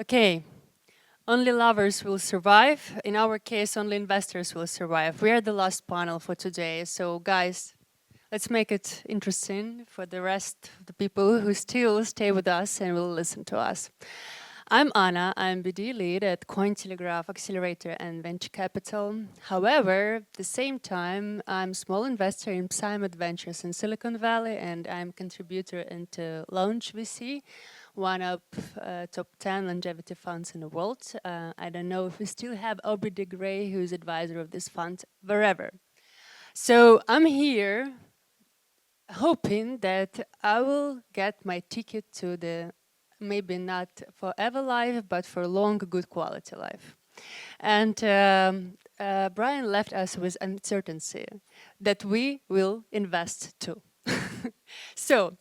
Okay, only lovers will survive. In our case, only investors will survive. We are the last panel for today. So guys, let's make it interesting for the rest of the people who still stay with us and will listen to us. I'm Anna. I'm BD lead at Cointelegraph Accelerator and Venture Capital. However, at the same time, I'm a small investor in Summit Ventures in Silicon Valley, and I'm contributor into Launch VC, one of top 10 longevity funds in the world. I don't know if we still have Aubrey de Grey, who's advisor of this fund, wherever. So I'm here hoping that I will get my ticket to the maybe not forever life, but for long, good quality life. And Brian left us with uncertainty that we will invest too. So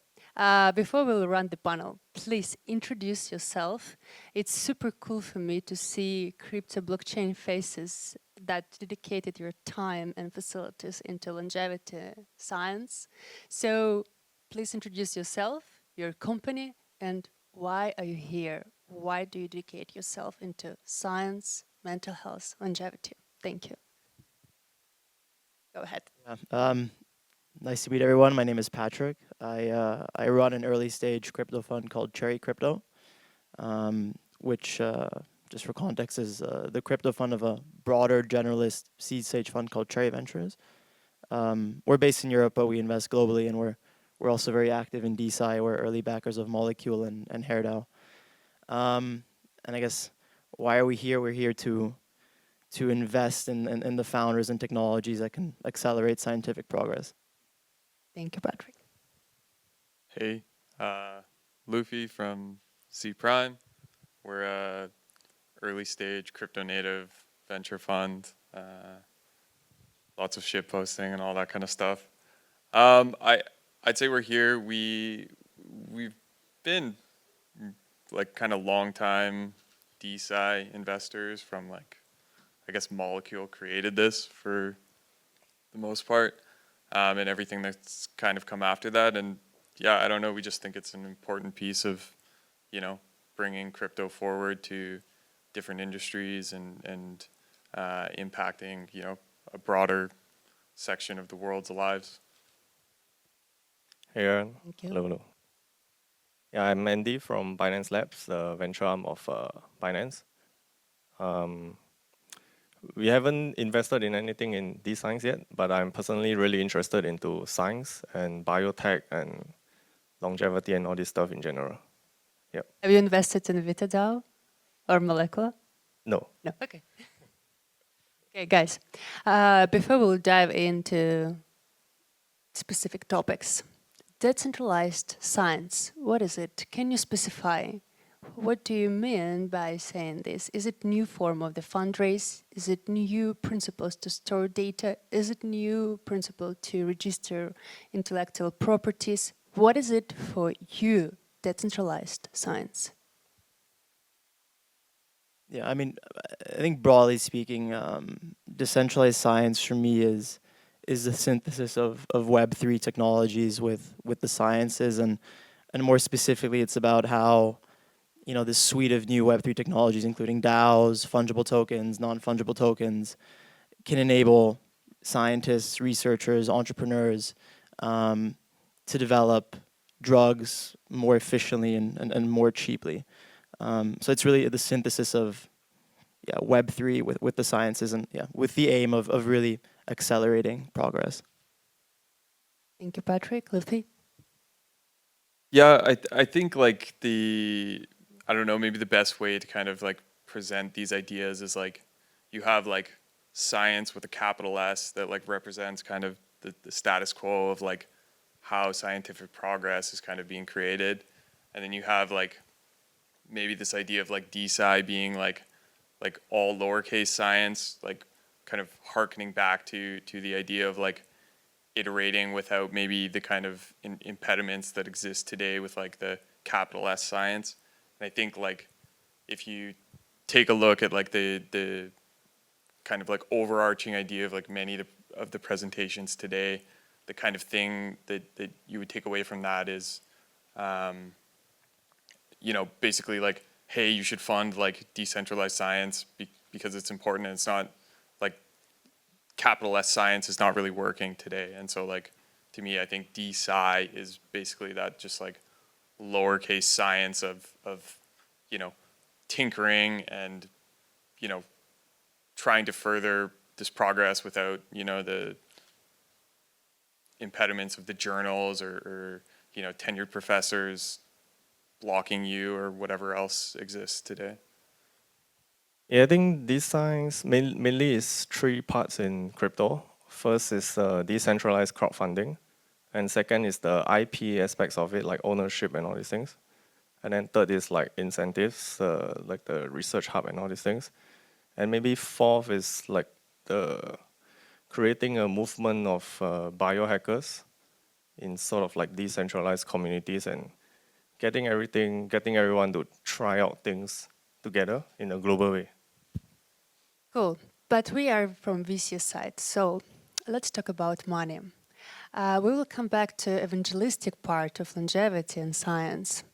before we'll run the panel, please introduce yourself. It's super cool for me to see crypto blockchain faces that dedicated your time and facilities into longevity science. So please introduce yourself, your company, and why are you here? Why do you dedicate yourself into science, mental health, longevity? Thank you. Go ahead. Yeah. Nice to meet everyone. My name is Patrick. I run an early stage crypto fund called Cherry Crypto, which, just for context, is the crypto fund of a broader generalist seed stage fund called Cherry Ventures. We're based in Europe, but we invest globally, and we're also very active in DeSci. We're early backers of Molecule and HairDAO. And I guess, why are we here? We're here to invest in the founders and technologies that can accelerate scientific progress. Thank you, Patrick. Hey, Luffy from Zee Prime. We're a early stage crypto native venture fund. Lots of shit posting and all that kind of stuff. I'd say we're here. We've been like kind of long time DeSci investors from like, I guess Molecule created this for the most part, and everything that's kind of come after that. And yeah, I don't know. We just think it's an important piece of, bringing crypto forward to different industries and impacting, a broader section of the world's lives. Hey, Aaron. Thank you. Hello. Yeah, I'm Andy from Binance Labs, the venture arm of Binance. We haven't invested in anything in these science yet, but I'm personally really interested into science and biotech and longevity and all this stuff in general. Yep. Have you invested in VitaDAO or Molecular? No. No. Okay. Okay, guys. Before we'll dive into specific topics, decentralized science, what is it? Can you specify? What do you mean by saying this? Is it new form of the fundraise? Is it new principles to store data? Is it new principle to register intellectual properties? What is it for you, decentralized science? Yeah, I mean, I think broadly speaking, decentralized science for me is the synthesis of Web3 technologies with the sciences, and more specifically, it's about how this suite of new Web3 technologies, including DAOs, fungible tokens, non-fungible tokens, can enable scientists, researchers, entrepreneurs to develop drugs more efficiently and more cheaply. So it's really the synthesis of Web3 with the sciences and with the aim of really accelerating progress. Thank you, Patrick. Luffy? Yeah, I think like I don't know, maybe the best way to kind of like present these ideas is like you have like science with a capital S that like represents kind of the status quo of like how scientific progress is kind of being created. And then you have like maybe this idea of like DeSci being like all lowercase science, like kind of hearkening back to the idea of like iterating without maybe the kind of impediments that exist today with like the capital S science. And I think like if you take a look at like the kind of like overarching idea of like many of the presentations today, the kind of thing that you would take away from that is, basically like hey, you should fund like decentralized science because it's important, and it's not like capital S science is not really working today. And so like, to me, I think DeSci is basically that, just like lowercase science of you know, tinkering and, you know, trying to further this progress without, you know, the impediments of the journals or you know, tenured professors blocking you or whatever else exists today. Yeah, I think these science mainly is three parts in crypto. First is decentralized crowdfunding, and second is the IP aspects of it, like ownership and all these things. And then third is like incentives, like the research hub and all these things. And maybe fourth is like the creating a movement of biohackers in sort of like decentralized communities and getting everyone to try out things together in a global way. Cool. But we are from VC side, so let's talk about money. We will come back to evangelistic part of longevity and science.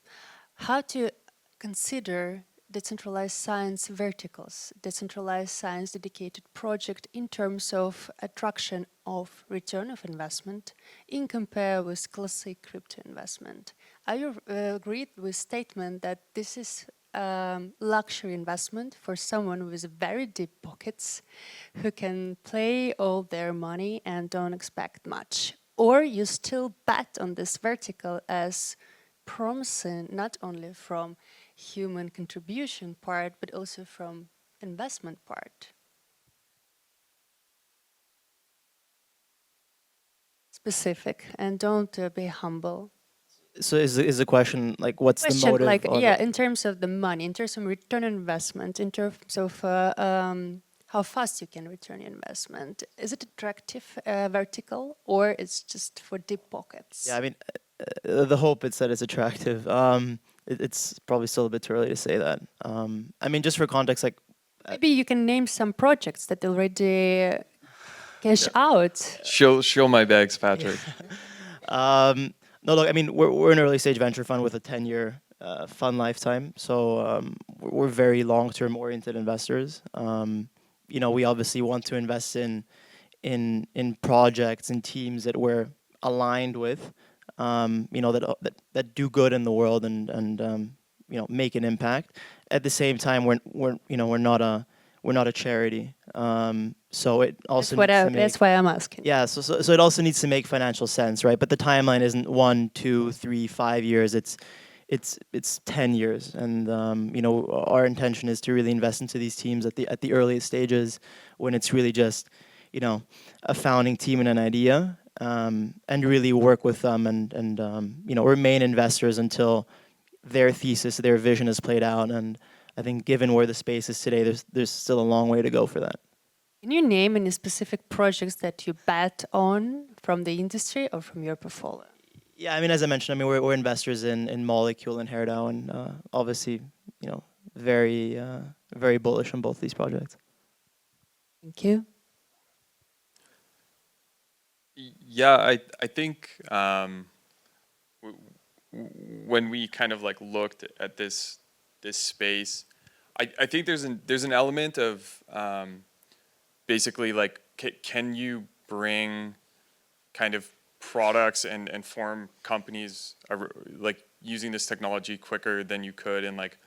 How to consider decentralized science verticals, decentralized science dedicated project in terms of attraction of return of investment in compare with classic crypto investment. Are you agreed with statement that this is luxury investment for someone with very deep pockets who can play all their money and don't expect much? Or you still bet on this vertical as promising not only from human contribution part, but also from investment part? Specific, and don't be humble. So is the question like, what's the Question, motive like, of yeah, it? in terms of the money, in terms of return on investment, in terms of how fast you can return your investment, is it attractive vertical, or it's just for deep pockets? Yeah, I mean, the hope it's that it's attractive. It's probably still a bit too early to say that. I mean, just for context, like, Maybe you can name some projects that already cash out. Show my bags, Patrick. no, look, I mean, we're an early stage venture fund with a 10-year fund lifetime, so we're very long-term oriented investors. You know, we obviously want to invest in projects and teams that we're aligned with, you know, that do good in the world and you know, make an impact. At the same time, we're not a charity. So it also That's why I'm asking. yeah, so it also needs to make financial sense, right? But the timeline isn't 1, 2, 3, 5 years. It's 10 years, and you know, our intention is to really invest into these teams at the earliest stages, when it's really just, you know, a founding team and an idea, and really work with them and you know, remain investors until their thesis, their vision is played out. And I think given where the space is today, there's still a long way to go for that. Can you name any specific projects that you bet on from the industry or from your portfolio? Yeah, I mean, as I mentioned, I mean, we're investors in Molecule and HairDAO, and obviously, you know, very bullish on both these projects. Thank you. Yeah, I think when we kind of like looked at this space, I think there's an element of basically like, can you bring kind of products and form companies like using this technology quicker than you could in like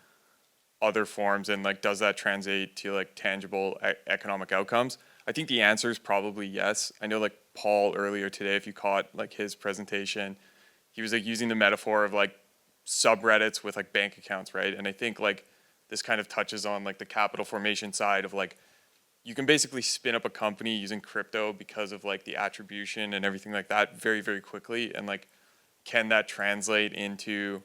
other forms, and like, does that translate to like tangible economic outcomes? I think the answer is probably yes. I know like Paul earlier today, if you caught like his presentation, he was like using the metaphor of like subreddits with like bank accounts, right? And I think like this kind of touches on like the capital formation side of like, you can basically spin up a company using crypto because of like the attribution and everything like that very, very quickly. And like, can that translate into,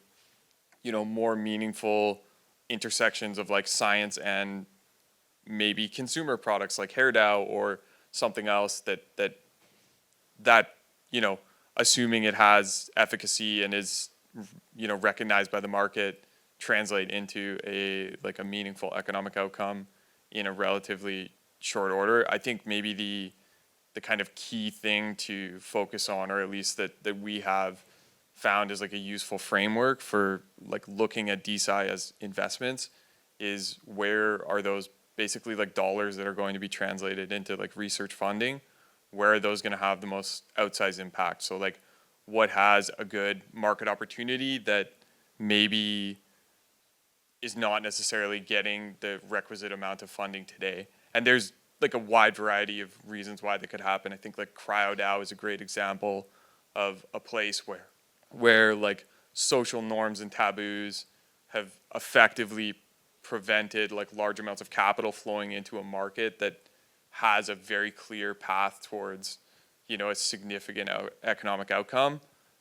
you know, more meaningful intersections of like science and maybe consumer products like HairDAO or something else that you know, assuming it has efficacy and is, you know, recognized by the market, translate into a like a meaningful economic outcome in a relatively short order. I think maybe the kind of key thing to focus on, or at least that we have found as like a useful framework for like looking at DeSci as investments, is where are those basically like dollars that are going to be translated into like research funding, where are those going to have the most outsized impact? So like what has a good market opportunity that maybe is not necessarily getting the requisite amount of funding today. And there's like a wide variety of reasons why that could happen. I think like CryoDAO is a great example of a place where like social norms and taboos have effectively prevented like large amounts of capital flowing into a market that has a very clear path towards, you know, a significant economic outcome.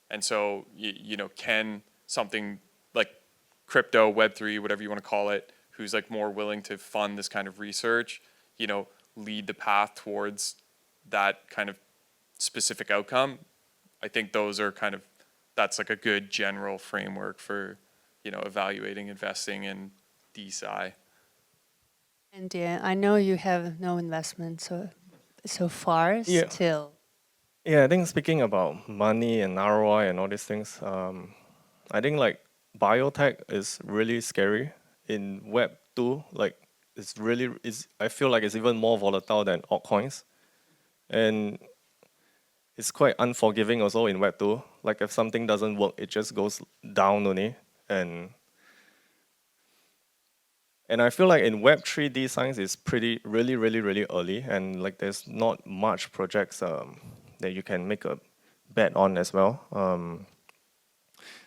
And so, you know, can something like crypto, Web3, whatever you want to call it, who's like more willing to fund this kind of research, you know, lead the path towards that kind of specific outcome? I think those are kind of, that's like a good general framework for, you know, evaluating investing in DeSci. And yeah, I know you have no investment so far Yeah. still. Yeah, I think speaking about money and ROI and all these things, I think like biotech is really scary. In Web 2, like I feel like it's even more volatile than altcoins. And it's quite unforgiving also in Web 2. Like if something doesn't work, it just goes down only. And I feel like in Web 3D science is really early, and like there's not much projects that you can make a bet on as well.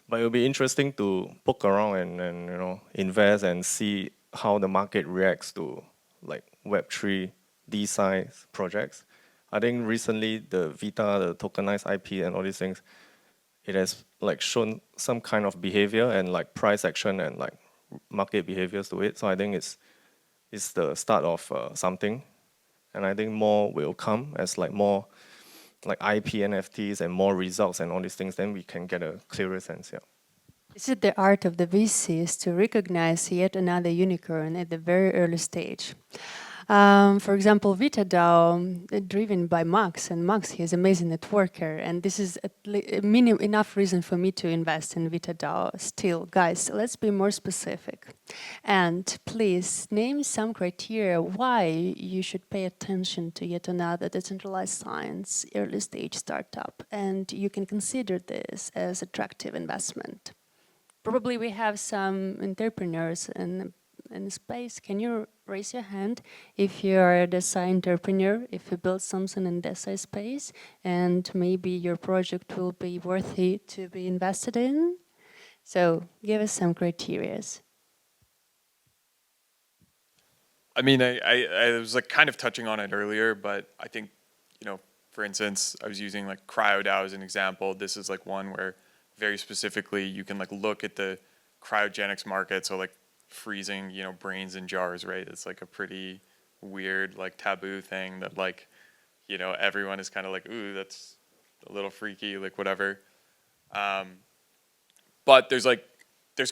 But it'll be interesting to poke around and you know invest and see how the market reacts to like Web 3D science projects. I think recently the Vita, the tokenized IP and all these things, it has like shown some kind of behavior and like price action and like market behaviors to it. So I think it's the start of something, and I think more will come as like more like IP NFTs and more results and all these things. Then we can get a clearer sense. Yeah. Is it the art of the VCs to recognize yet another unicorn at the very early stage? For example, VitaDAO, driven by Max, and Max, he is an amazing networker, and this is enough reason for me to invest in VitaDAO. Still, guys, let's be more specific. And please name some criteria why you should pay attention to yet another decentralized science early stage startup, and you can consider this as attractive investment. Probably we have some entrepreneurs in the space. Can you raise your hand if you are a DeSci entrepreneur, if you build something in DeSci space, and maybe your project will be worthy to be invested in? So give us some criterias. I mean, I was like kind of touching on it earlier, but I think, you know, for instance, I was using like CryoDAO as an example. This is like one where very specifically you can like look at the cryogenics market. So like freezing, you know, brains in jars, right? It's like a pretty weird, like taboo thing that like, you know, everyone is kind of like, ooh, that's a little freaky, like whatever. But there's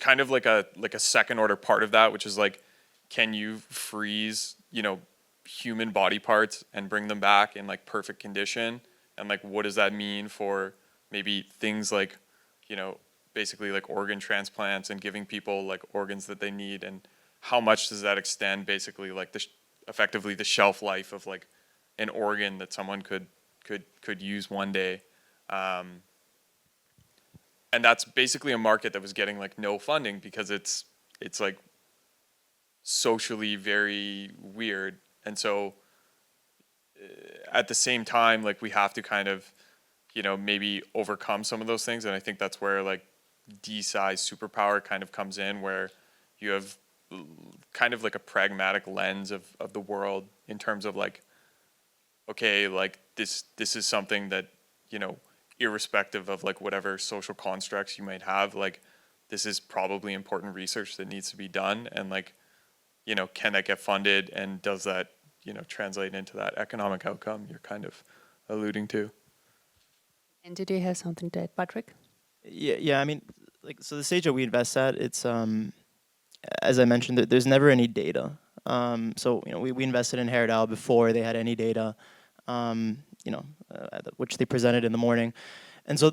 kind of like a second order part of that, which is like, can you freeze, you know, human body parts and bring them back in like perfect condition? And like, what does that mean for maybe things like, you know, basically like organ transplants and giving people like organs that they need, and how much does that extend basically like effectively the shelf life of like an organ that someone could use one day. And that's basically a market that was getting like no funding because it's like socially very weird. And so at the same time, like we have to kind of, you know, maybe overcome some of those things. And I think that's where like DeSci's superpower kind of comes in, where you have kind of like a pragmatic lens of the world in terms of like, okay, like this is something that, you know, irrespective of like whatever social constructs you might have, like this is probably important research that needs to be done. And like, you know, can that get funded, and does that, you know, translate into that economic outcome you're kind of alluding to? And did you have something to add, Patrick? Yeah. I mean, like, so the stage that we invest at, it's as I mentioned, there's never any data. So you know, we invested in HairDAO before they had any data, you know, which they presented in the morning, and so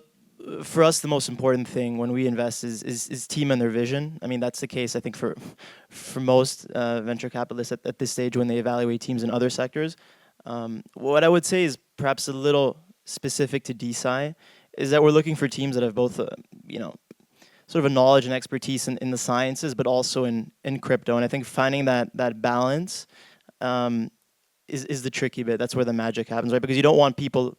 for us, the most important thing when we invest is team and their vision. I mean, that's the case, I think, for most venture capitalists at this stage when they evaluate teams in other sectors. What I would say is perhaps a little specific to DeSci is that we're looking for teams that have both, sort of a knowledge and expertise in the sciences, but also in crypto. And I think finding that balance is the tricky bit. That's where the magic happens, right? Because you don't want people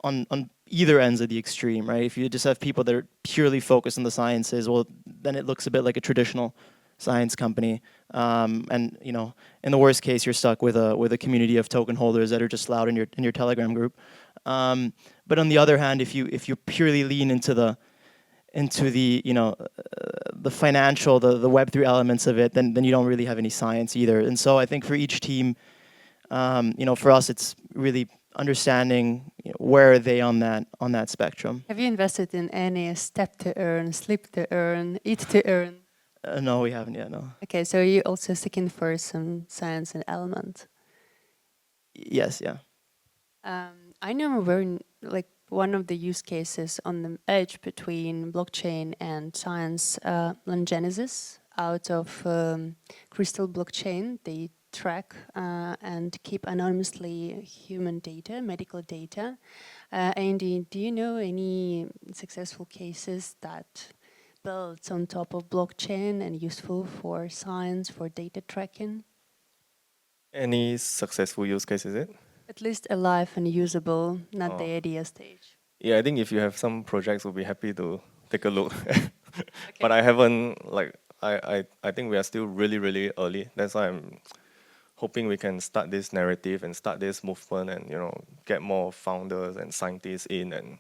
on either ends of the extreme, right? If you just have people that are purely focused on the sciences, well, then it looks a bit like a traditional science company. And in the worst case, you're stuck with a community of token holders that are just loud in your Telegram group. But on the other hand, if you purely lean into the the financial, the Web3 elements of it, then you don't really have any science either. And so I think for each team, for us, it's really understanding where are they on that spectrum. Have you invested in any step to earn, sleep to earn, eat to earn? No, we haven't yet. No. Okay, so you also seeking for some science and element. Yes. Yeah. I know we're like one of the use cases on the edge between blockchain and science, Longenesis out of Crystal blockchain. They track and keep anonymously human data, medical data. Andy, do you know any successful cases that built on top of blockchain and useful for science, for data tracking? Any successful use case, is it? At least alive and usable, not the Oh. idea stage. Yeah, I think if you have some projects, we'll be happy to take a look. Okay. But I haven't, I think we are still really, really early. That's why I'm hoping we can start this narrative and start this movement and, get more founders and scientists in and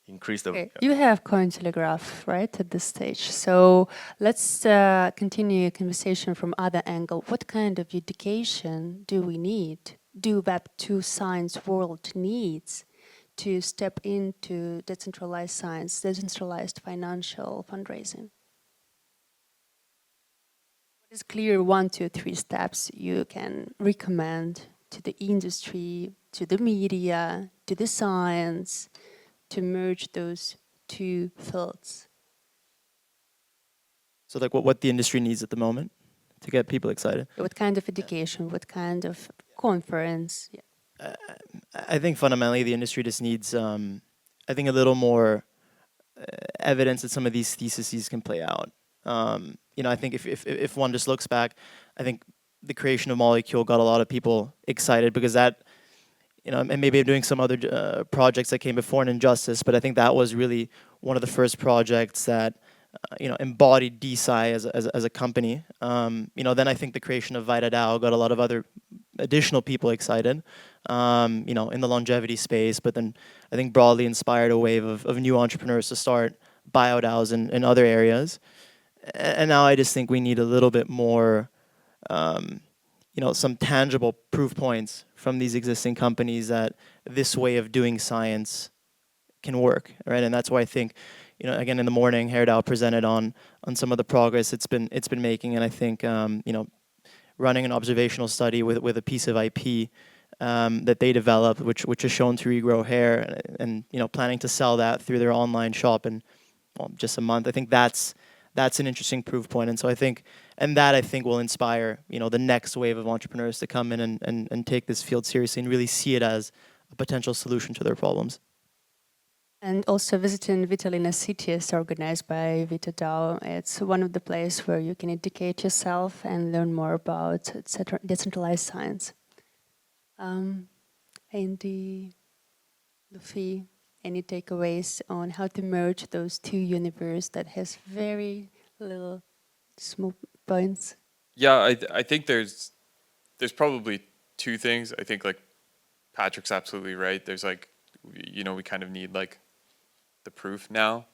increase the... Okay. You have Cointelegraph, right, at this stage. So let's continue a conversation from other angle. What kind of education do we need? Do Web2 science world needs to step into decentralized science, decentralized financial fundraising? What is clear 1, 2, 3 steps you can recommend to the industry, to the media, to the science, to merge those two fields? So like what the industry needs at the moment to get people excited. What kind of education? What kind of conference? Yeah. I think fundamentally the industry just needs, I think, a little more evidence that some of these theses can play out. I think if one just looks back, I think the creation of Molecule got a lot of people excited because that, and maybe I'm doing some other projects that came before in Injustice, but I think that was really one of the first projects that embodied DeSci as a company. Then I think the creation of VitaDAO got a lot of other additional people excited, in the longevity space, but then I think broadly inspired a wave of new entrepreneurs to start bio.xyz in other areas. And now I just think we need a little bit more, some tangible proof points from these existing companies that this way of doing science can work, right? And that's why I think, again in the morning, HairDAO presented on some of the progress it's been making, and I think running an observational study with a piece of IP that they developed, which is shown to regrow hair, and planning to sell that through their online shop in just a month. I think that's an interesting proof point, and so I think will inspire the next wave of entrepreneurs to come in and take this field seriously and really see it as a potential solution to their problems. And also visiting Vitalina City is organized by VitaDAO. It's one of the places where you can educate yourself and learn more about decentralized science. Andy, Luffy, any takeaways on how to merge those two universes that has very little small points? Yeah, I think there's probably two things. I think like Patrick's absolutely right. There's like, we kind of need like the proof now,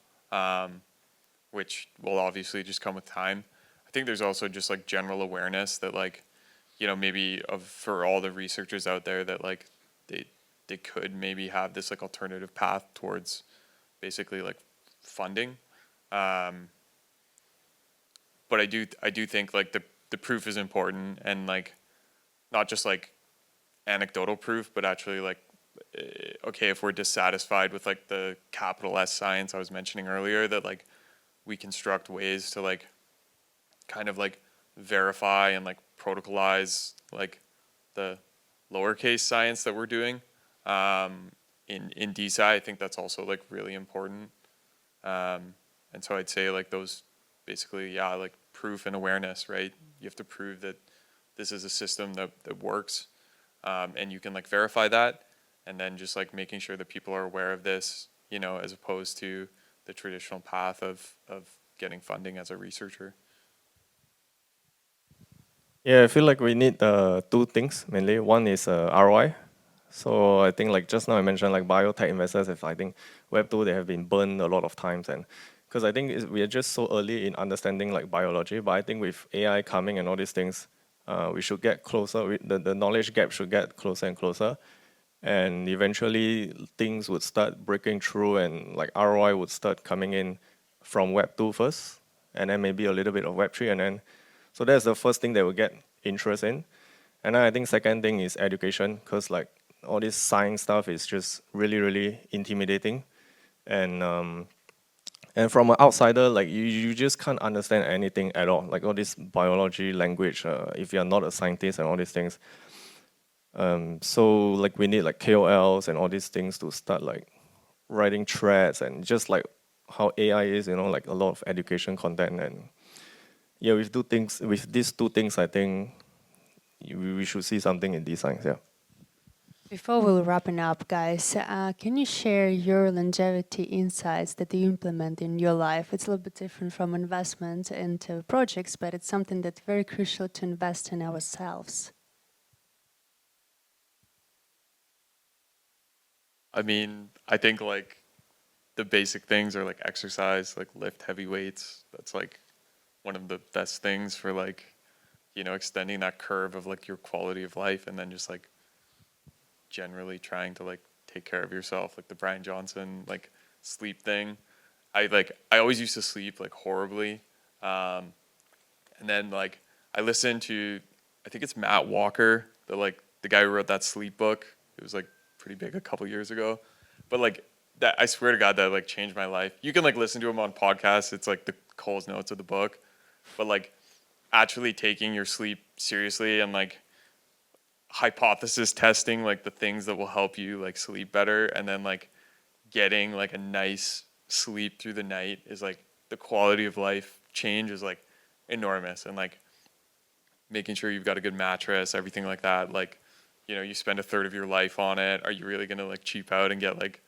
which will obviously just come with time. I think there's also just like general awareness that like, maybe for all the researchers out there that like they could maybe have this like alternative path towards basically like funding. But I do think like the proof is important, and like not just like anecdotal proof, but actually like okay, if we're dissatisfied with like the capital S science I was mentioning earlier, that like we construct ways to like kind of like verify and like protocolize like the lowercase science that we're doing in DeSci. I think that's also like really important. And so I'd say like those basically, yeah, like proof and awareness, right? You have to prove that this is a system that works, and you can like verify that, and then just like making sure that people are aware of this, you know, as opposed to the traditional path of getting funding as a researcher. Yeah, I feel like we need two things mainly. One is ROI. So I think like just now I mentioned like biotech investors, if I think Web2, they have been burned a lot of times, and because I think we are just so early in understanding like biology, but I think with AI coming and all these things, we should get closer. The knowledge gap should get closer and closer, and eventually things would start breaking through, and like ROI would start coming in from Web2 first, and then maybe a little bit of Web3, and then so that's the first thing that we get interest in. And then I think second thing is education, because like all this science stuff is just really, really intimidating. And from an outsider, like you just can't understand anything at all. Like all this biology language, if you're not a scientist and all these things. So like we need like KOLs and all these things to start like writing threads, and just like how AI is, you know, like a lot of education content. And yeah, with these two things, I think we should see something in these science. Yeah. Before we're wrapping up, guys, can you share your longevity insights that you implement in your life? It's a little bit different from investment into projects, but it's something that's very crucial to invest in ourselves. I mean, I think like the basic things are like exercise, like lift heavy weights. That's like one of the best things for like, you know, extending that curve of like your quality of life, and then just like generally trying to like take care of yourself, like the Brian Johnson like sleep thing. I always used to sleep like horribly, and then like I listened to, I think it's Matt Walker, the guy who wrote that sleep book. It was like pretty big a couple years ago, but like that, I swear to God, that like changed my life. You can like listen to him on podcasts. It's like the Cole's notes of the book, but like actually taking your sleep seriously and like hypothesis testing like the things that will help you like sleep better, and then like getting like a nice sleep through the night is like the quality of life change is like enormous. And like making sure you've got a good mattress, everything like that, like, you know, you spend a third of your life on it. Are you really going to like cheap out and get like,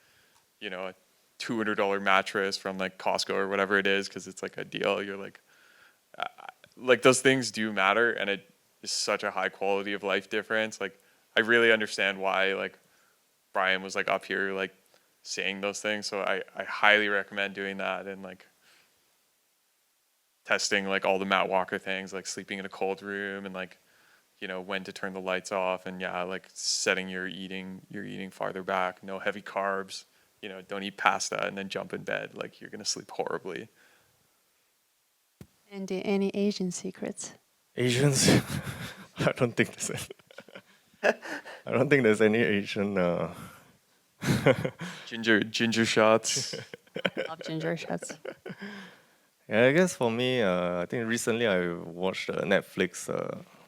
you know, a $200 mattress from like Costco or whatever it is because it's like a deal? You're like those things do matter, and it is such a high quality of life difference. Like I really understand why like Brian was like up here like saying those things. So I highly recommend doing that, and like testing like all the Matt Walker things, like sleeping in a cold room, and like, you know, when to turn the lights off, and yeah, like setting your eating farther back, no heavy carbs, you know, don't eat pasta and then jump in bed, like you're gonna sleep horribly. And any Asian secrets? Asians, I don't think I don't think there's any Asian. Ginger shots. Love ginger shots. Yeah, I guess for me, I think recently I watched Netflix,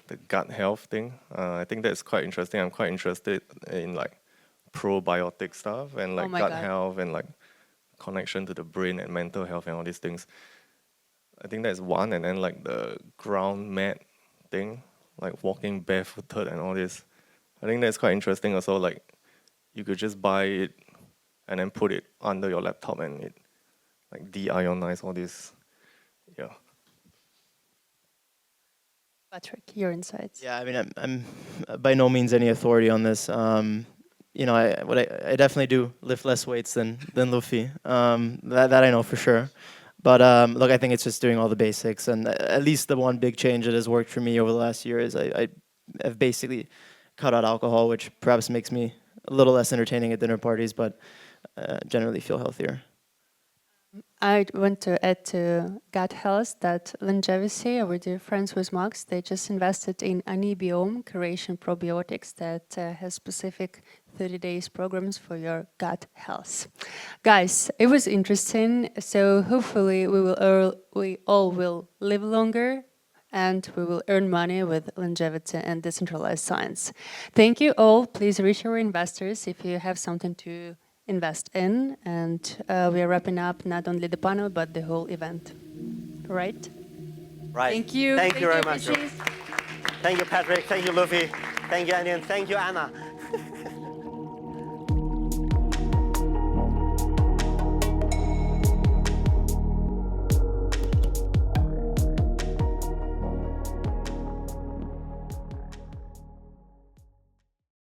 the gut health thing. I think that's quite interesting. I'm quite interested in like probiotic stuff and Oh like my gut God. health and like connection to the brain and mental health and all these things. I think that's one, and then like the ground mat thing, like walking barefooted and all this. I think that's quite interesting also. Like you could just buy it and then put it under your laptop, and it like de-ionize all this. Yeah. Patrick, your insights. Yeah, I mean, I'm by no means any authority on this. You know, I definitely do lift less weights than Luffy. That I know for sure. But look, I think it's just doing all the basics, and at least the one big change that has worked for me over the last year is I have basically cut out alcohol, which perhaps makes me a little less entertaining at dinner parties, but generally feel healthier. I want to add to gut health that longevity, our dear friends with Max, they just invested in Anibiome Curation Probiotics that has specific 30 days programs for your gut health. Guys, it was interesting. So hopefully we all will live longer and we will earn money with longevity and decentralized science. Thank you all. Please reach our investors if you have something to invest in. And we are wrapping up not only the panel, but the whole event. Right? Right. Thank you. Thank you very much. Patrice. Thank you, Patrick. Thank you, Luffy. Thank you, Andy. And thank you, Anna.